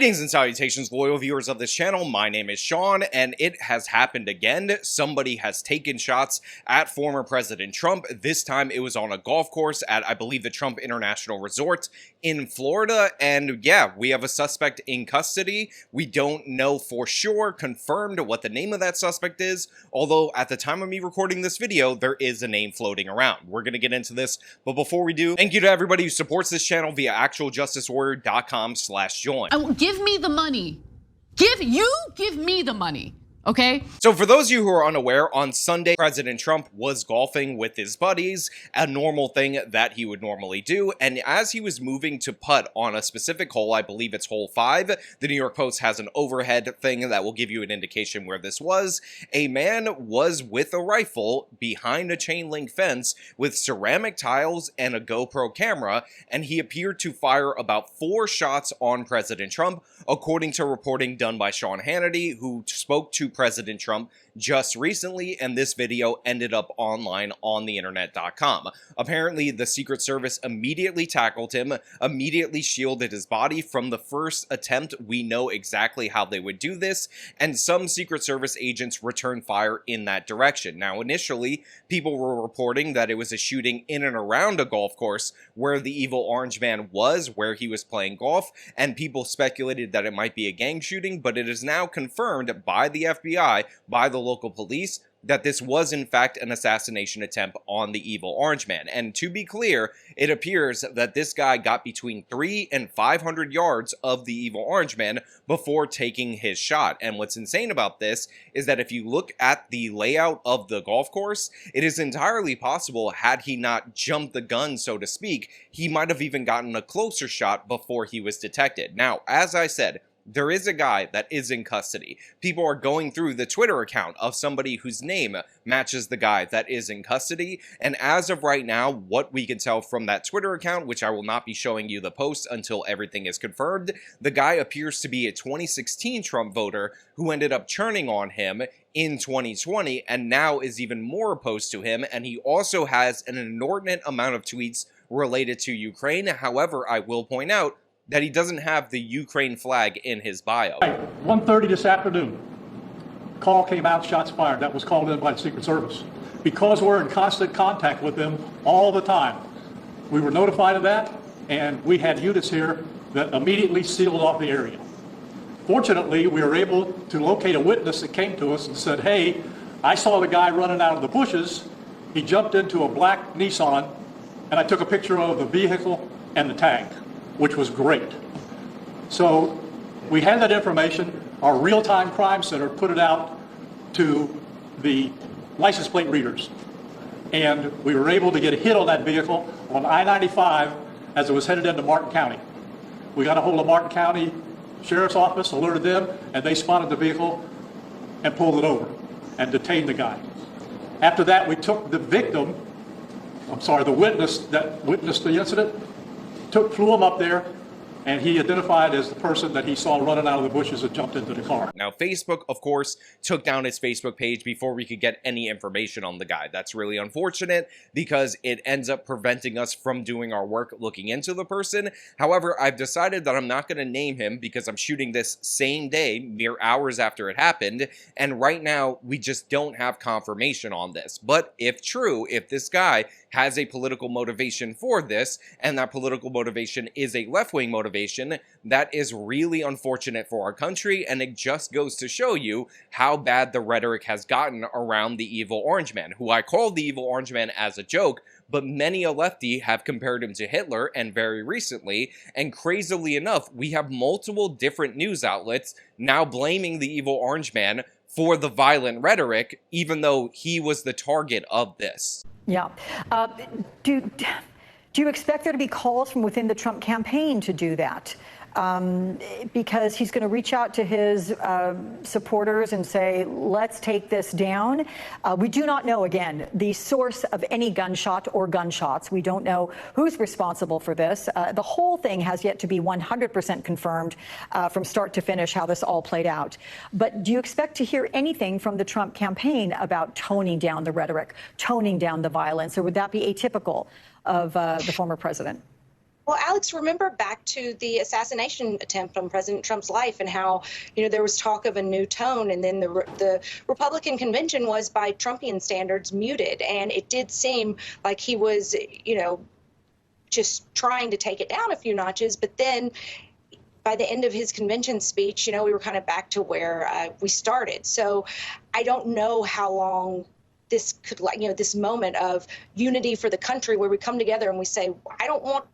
Greetings and salutations, loyal viewers of this channel. My name is Sean, and it has happened again. Somebody has taken shots at former President Trump. This time it was on a golf course at, I believe, the Trump International Resort in Florida. And yeah, we have a suspect in custody. We don't know for sure, confirmed, what the name of that suspect is. Although at the time of me recording this video, there is a name floating around. We're going to get into this. But before we do, thank you to everybody who supports this channel via actualjusticewarrior.com/join. Give me the money. Give me the money. Okay? So for those of you who are unaware, on Sunday, President Trump was golfing with his buddies, a normal thing that he would normally do, and as he was moving to putt on a specific hole, I believe it's hole 5, the New York Post has an overhead thing that will give you an indication where this was. A man was with a rifle behind a chain link fence with ceramic tiles and a GoPro camera, and he appeared to fire about 4 shots on President Trump, according to reporting done by Sean Hannity, who spoke to President Trump just recently, and this video ended up online on theinternet.com. Apparently, the Secret Service immediately tackled him, immediately shielded his body from the first attempt. We know exactly how they would do this, and some Secret Service agents returned fire in that direction. Now, initially, people were reporting that it was a shooting in and around a golf course where the evil orange man was, where he was playing golf, and people speculated that it might be a gang shooting, but it is now confirmed by the FBI, by the local police, that this was in fact an assassination attempt on the evil orange man. And to be clear, it appears that this guy got between 300 and 500 yards of the evil orange man before taking his shot. And what's insane about this is that if you look at the layout of the golf course, it is entirely possible, had he not jumped the gun, so to speak, he might have even gotten a closer shot before he was detected. Now, as I said, there is a guy that is in custody. People are going through the Twitter account of somebody whose name matches the guy that is in custody, and as of right now, what we can tell from that Twitter account, which I will not be showing you the post until everything is confirmed, the guy appears to be a 2016 Trump voter who ended up churning on him in 2020 and now is even more opposed to him, and he also has an inordinate amount of tweets related to Ukraine. However, I will point out that he doesn't have the Ukraine flag in his bio. 1:30 this afternoon, call came out, shots fired. That was called in by the Secret Service. Because we're in constant contact with them all the time, we were notified of that, and we had units here that immediately sealed off the area. Fortunately, we were able to locate a witness that came to us and said, hey, I saw the guy running out of the bushes. He jumped into a black Nissan, and I took a picture of the vehicle and the tag, which was great. So we had that information. Our real-time crime center put it out to the license plate readers. And we were able to get a hit on that vehicle on I-95 as it was headed into Martin County. We got a hold of Martin County Sheriff's Office, alerted them, and they spotted the vehicle and pulled it over and detained the guy. After that, we took the victim, the witness that witnessed the incident, flew him up there, and he identified as the person that he saw running out of the bushes and jumped into the car. Now, Facebook, of course, took down his Facebook page before we could get any information on the guy. That's really unfortunate because it ends up preventing us from doing our work looking into the person. However, I've decided that I'm not going to name him because I'm shooting this same day, mere hours after it happened, and right now we just don't have confirmation on this. But if true, if this guy has a political motivation for this, and that political motivation is a left-wing motivation, that is really unfortunate for our country, and it just goes to show you how bad the rhetoric has gotten around the evil orange man, who I called the evil orange man as a joke, but many a lefty have compared him to Hitler, and very recently, and crazily enough, we have multiple different news outlets now blaming the evil orange man for the violent rhetoric, even though he was the target of this. Yeah. Do you expect there to be calls from within the Trump campaign to do that? Because he's going to reach out to his supporters and say, let's take this down. We do not know, again, the source of any gunshot or gunshots. We don't know who's responsible for this. The whole thing has yet to be 100% confirmed from start to finish how this all played out. But do you expect to hear anything from the Trump campaign about toning down the rhetoric, toning down the violence, or would that be atypical of the former president? Well, Alex, remember back to the assassination attempt on President Trump's life and how, there was talk of a new tone, and then the Republican convention was, by Trumpian standards, muted. And it did seem like he was, just trying to take it down a few notches. But then by the end of his convention speech, we were kind of back to where we started. So I don't know how long this could, this moment of unity for the country where we come together and we say, I don't want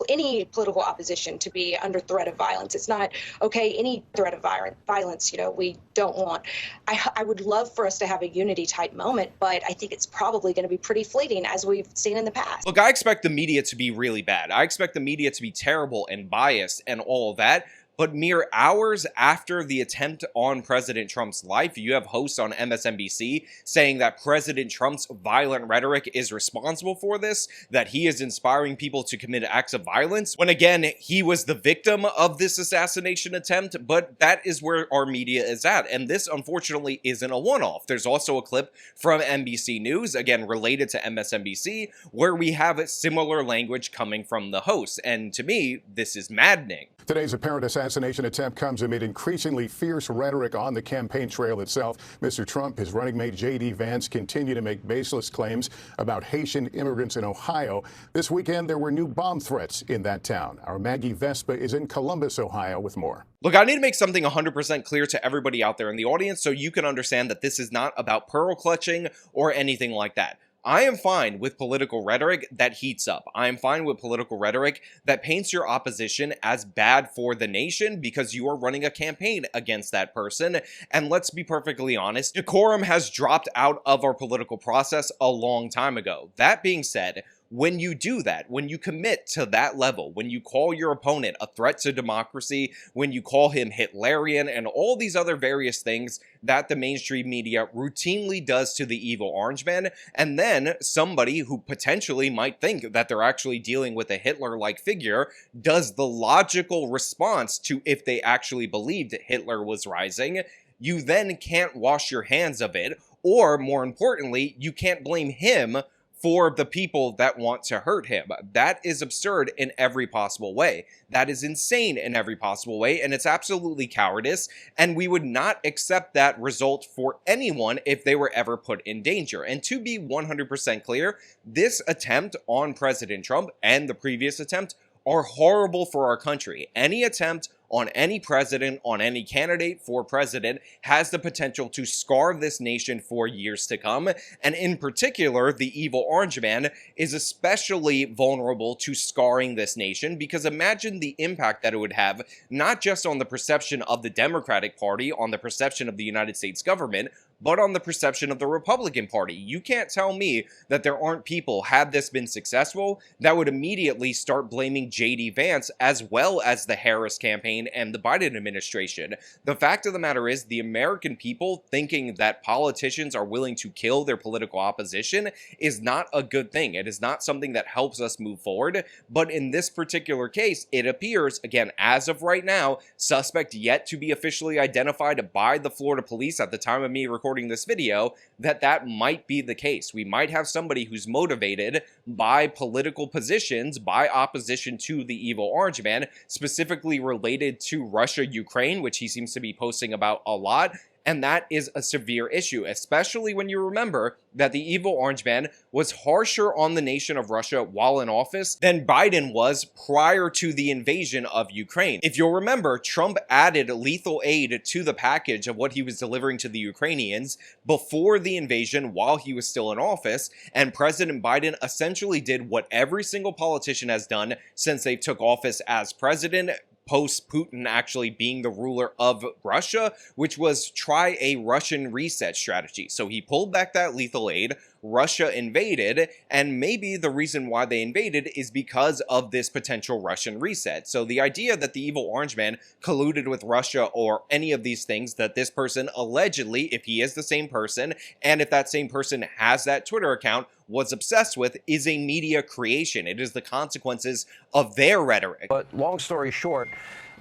any political opposition to be under threat of violence. It's not okay, any threat of violence, we don't want. I would love for us to have a unity type moment, but I think it's probably going to be pretty fleeting, as we've seen in the past. Look, I expect the media to be really bad. I expect the media to be terrible and biased and all of that. But mere hours after the attempt on President Trump's life, you have hosts on MSNBC saying that President Trump's violent rhetoric is responsible for this, that he is inspiring people to commit acts of violence, when again, he was the victim of this assassination attempt. But that is where our media is at. And this, unfortunately, isn't a one-off. There's also a clip from NBC News, again, related to MSNBC, where we have similar language coming from the hosts. And to me, this is maddening. Today's apparent assassination attempt comes amid increasingly fierce rhetoric on the campaign trail itself. Mr. Trump, his running mate J.D. Vance continue to make baseless claims about Haitian immigrants in Ohio. This weekend, there were new bomb threats in that town. Our Maggie Vespa is in Columbus, Ohio, with more. Look, I need to make something 100% clear to everybody out there in the audience so you can understand that this is not about pearl clutching or anything like that. I am fine with political rhetoric that heats up. I am fine with political rhetoric that paints your opposition as bad for the nation because you are running a campaign against that person. And let's be perfectly honest, decorum has dropped out of our political process a long time ago. That being said, when you do that, when you commit to that level, when you call your opponent a threat to democracy, when you call him Hitlerian and all these other various things that the mainstream media routinely does to the evil orange man, and then somebody who potentially might think that they're actually dealing with a Hitler-like figure does the logical response to if they actually believed Hitler was rising, you then can't wash your hands of it, or more importantly, you can't blame him for the people that want to hurt him. That is absurd in every possible way. That is insane in every possible way, and it's absolutely cowardice, and we would not accept that result for anyone if they were ever put in danger. And to be 100% clear, this attempt on President Trump and the previous attempt are horrible for our country. Any attempt on any president, on any candidate for president, has the potential to scar this nation for years to come. And in particular, the evil orange man is especially vulnerable to scarring this nation, because imagine the impact that it would have, not just on the perception of the Democratic Party, on the perception of the United States government, but on the perception of the Republican Party. You can't tell me that there aren't people, had this been successful, that would immediately start blaming J.D. Vance as well as the Harris campaign and the Biden administration. The fact of the matter is, the American people thinking that politicians are willing to kill their political opposition is not a good thing. It is not something that helps us move forward. But in this particular case, it appears, again, as of right now, suspect yet to be officially identified by the Florida police at the time of me recording this video, that might be the case. We might have somebody who's motivated by political positions, by opposition to the evil orange man, specifically related to Russia, Ukraine, which he seems to be posting about a lot. And that is a severe issue, especially when you remember that the evil orange man was harsher on the nation of Russia while in office than Biden was prior to the invasion of Ukraine. If you'll remember, Trump added lethal aid to the package of what he was delivering to the Ukrainians before the invasion while he was still in office, and President Biden essentially did what every single politician has done since they took office as president, post-Putin actually being the ruler of Russia, which was try a Russian reset strategy. So he pulled back that lethal aid, Russia invaded, and maybe the reason why they invaded is because of this potential Russian reset. So the idea that the evil orange man colluded with Russia or any of these things, that this person allegedly, if he is the same person, and if that same person has that Twitter account, was obsessed with, is a media creation. It is the consequences of their rhetoric. But long story short,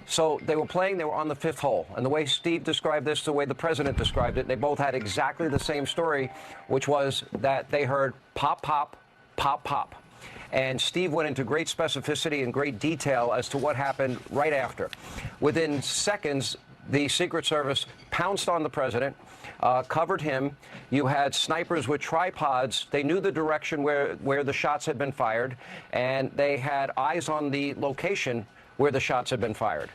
so they were playing, they were on the fifth hole. And the way Steve described this, the way the president described it, they both had exactly the same story, which was that they heard pop, pop, pop, pop. And Steve went into great specificity and great detail as to what happened right after. Within seconds, the Secret Service pounced on the president, covered him. You had snipers with tripods. They knew the direction where the shots had been fired, and they had eyes on the location where the shots had been fired.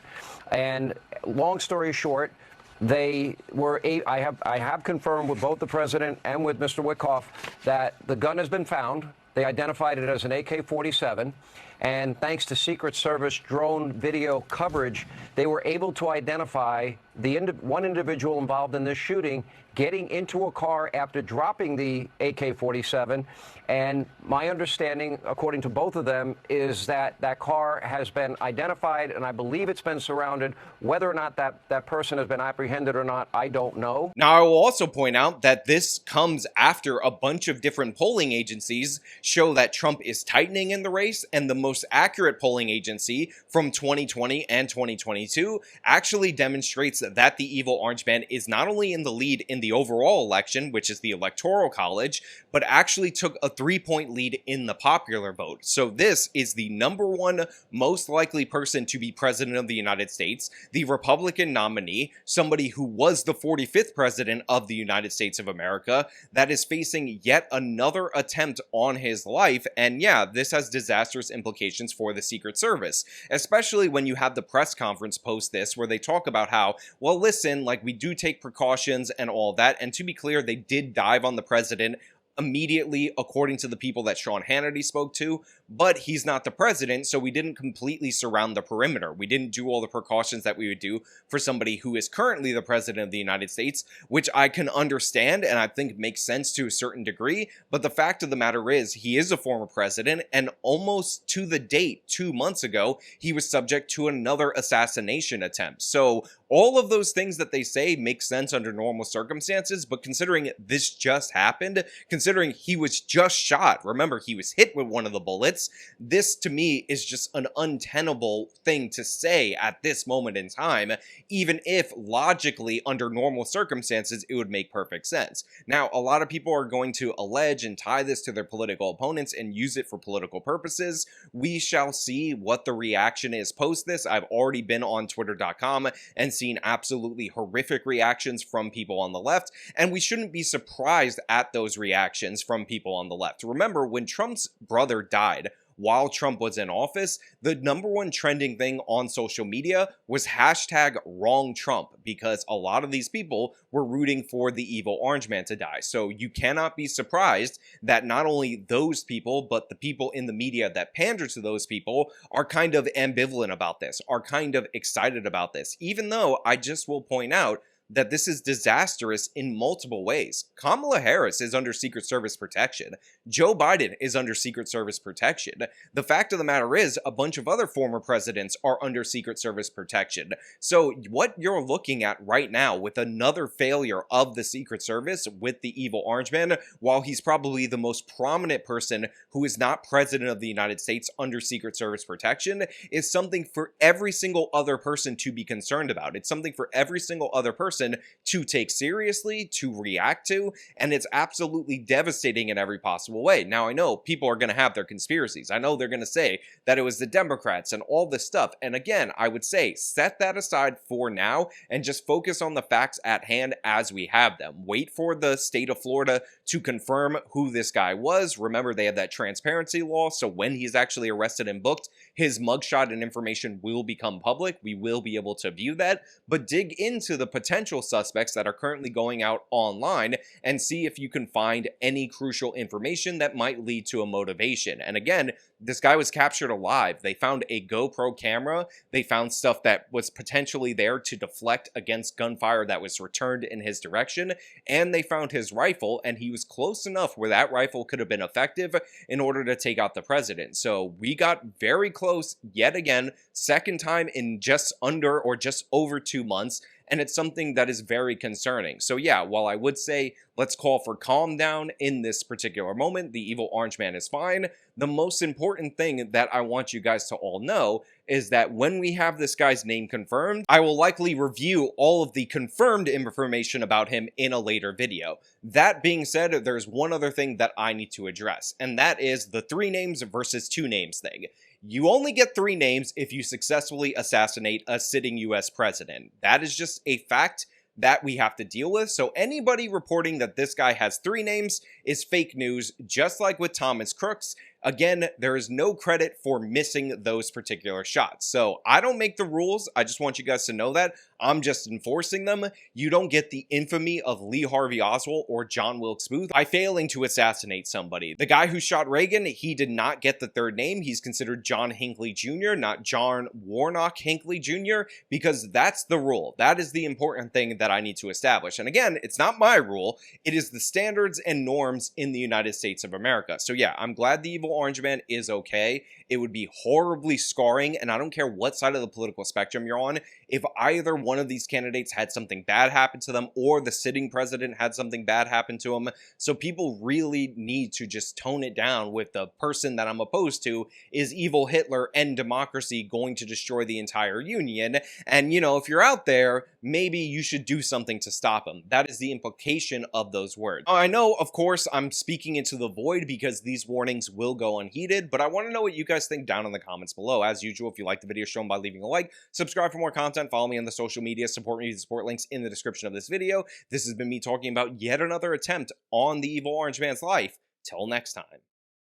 And long story short, they were. I have confirmed with both the president and with Mr. Witkoff that the gun has been found. They identified it as an AK-47, and thanks to Secret Service drone video coverage, they were able to identify the one individual involved in this shooting getting into a car after dropping the AK-47. And my understanding, according to both of them, is that that car has been identified, and I believe it's been surrounded. Whether or not that person has been apprehended or not, I don't know. Now, I will also point out that this comes after a bunch of different polling agencies show that Trump is tightening in the race, and the most accurate polling agency from 2020 and 2022 actually demonstrates that the evil orange man is not only in the lead in the overall election, which is the Electoral College, but actually took a 3-point lead in the popular vote. So this is the #1 most likely person to be president of the United States, the Republican nominee, somebody who was the 45th president of the United States of America, that is facing yet another attempt on his life. And yeah, this has disastrous implications for the Secret Service, especially when you have the press conference post this, where they talk about how, well, listen, like, we do take precautions and all that. And to be clear, they did dive on the president immediately, according to the people that Sean Hannity spoke to, but he's not the president, so we didn't completely surround the perimeter. We didn't do all the precautions that we would do for somebody who is currently the president of the United States, which I can understand and I think makes sense to a certain degree, but the fact of the matter is, he is a former president, and almost to the date, 2 months ago, he was subject to another assassination attempt. So all of those things that they say make sense under normal circumstances, but considering this just happened, considering he was just shot, remember, he was hit with one of the bullets, this to me is just an untenable thing to say at this moment in time, even if logically under normal circumstances it would make perfect sense. Now, a lot of people are going to allege and tie this to their political opponents and use it for political purposes. We shall see what the reaction is post this. I've already been on twitter.com and seen absolutely horrific reactions from people on the left, and we shouldn't be surprised at those reactions from people on the left. Remember, when Trump's brother died while Trump was in office, the #1 trending thing on social media was #WrongTrump, because a lot of these people were rooting for the evil orange man to die. So you cannot be surprised that not only those people, but the people in the media that pander to those people are kind of ambivalent about this, are kind of excited about this, even though I just will point out that this is disastrous in multiple ways. Kamala Harris is under Secret Service protection. Joe Biden is under Secret Service protection. The fact of the matter is, a bunch of other former presidents are under Secret Service protection. So what you're looking at right now with another failure of the Secret Service with the evil orange man, while he's probably the most prominent person who is not president of the United States under Secret Service protection, is something for every single other person to be concerned about. It's something for every single other person to take seriously, to react to, and it's absolutely devastating in every possible way. Now, I know people are going to have their conspiracies. I know they're going to say that it was the Democrats and all this stuff. And again, I would say set that aside for now and just focus on the facts at hand as we have them. Wait for the state of Florida to confirm who this guy was. Remember, they have that transparency law, so when he's actually arrested and booked, his mugshot and information will become public. We will be able to view that, but dig into the potential suspects that are currently going out online and see if you can find any crucial information that might lead to a motivation. And again, this guy was captured alive. They found a GoPro camera. They found stuff that was potentially there to deflect against gunfire that was returned in his direction. And they found his rifle, and he was close enough where that rifle could have been effective in order to take out the president. So we got very close yet again, second time in just under or just over 2 months. And it's something that is very concerning. So yeah, while I would say let's call for calm down in this particular moment, the evil orange man is fine, the most important thing that I want you guys to all know is that when we have this guy's name confirmed, I will likely review all of the confirmed information about him in a later video. That being said, there's one other thing that I need to address, and that is the 3 names versus 2 names thing. You only get 3 names if you successfully assassinate a sitting US president. That is just a fact that we have to deal with. So anybody reporting that this guy has 3 names is fake news, just like with Thomas Crooks. Again, there is no credit for missing those particular shots. So I don't make the rules. I just want you guys to know that. I'm just enforcing them. You don't get the infamy of Lee Harvey Oswald or John Wilkes Booth by failing to assassinate somebody. The guy who shot Reagan, he did not get the 3rd name. He's considered John Hinckley Jr., not John Warnock Hinckley Jr., because that's the rule. That is the important thing that I need to establish. And again, it's not my rule. It is the standards and norms in the United States of America. So yeah, I'm glad the evil Orange Man is okay. It would be horribly scarring, and I don't care what side of the political spectrum you're on, if either one of these candidates had something bad happen to them or the sitting president had something bad happen to him. So people really need to just tone it down with the person that I'm opposed to is evil Hitler and democracy going to destroy the entire union. And, you know, if you're out there, maybe you should do something to stop him. That is the implication of those words. I know, of course, I'm speaking into the void because these warnings will go unheeded, but I want to know what you guys think down in the comments below. As usual, if you like the video, show them by leaving a like, subscribe for more content, follow me on the social media, support me with the support links in the description of this video. This has been me talking about yet another attempt on the evil Orange Man's life. Till next time.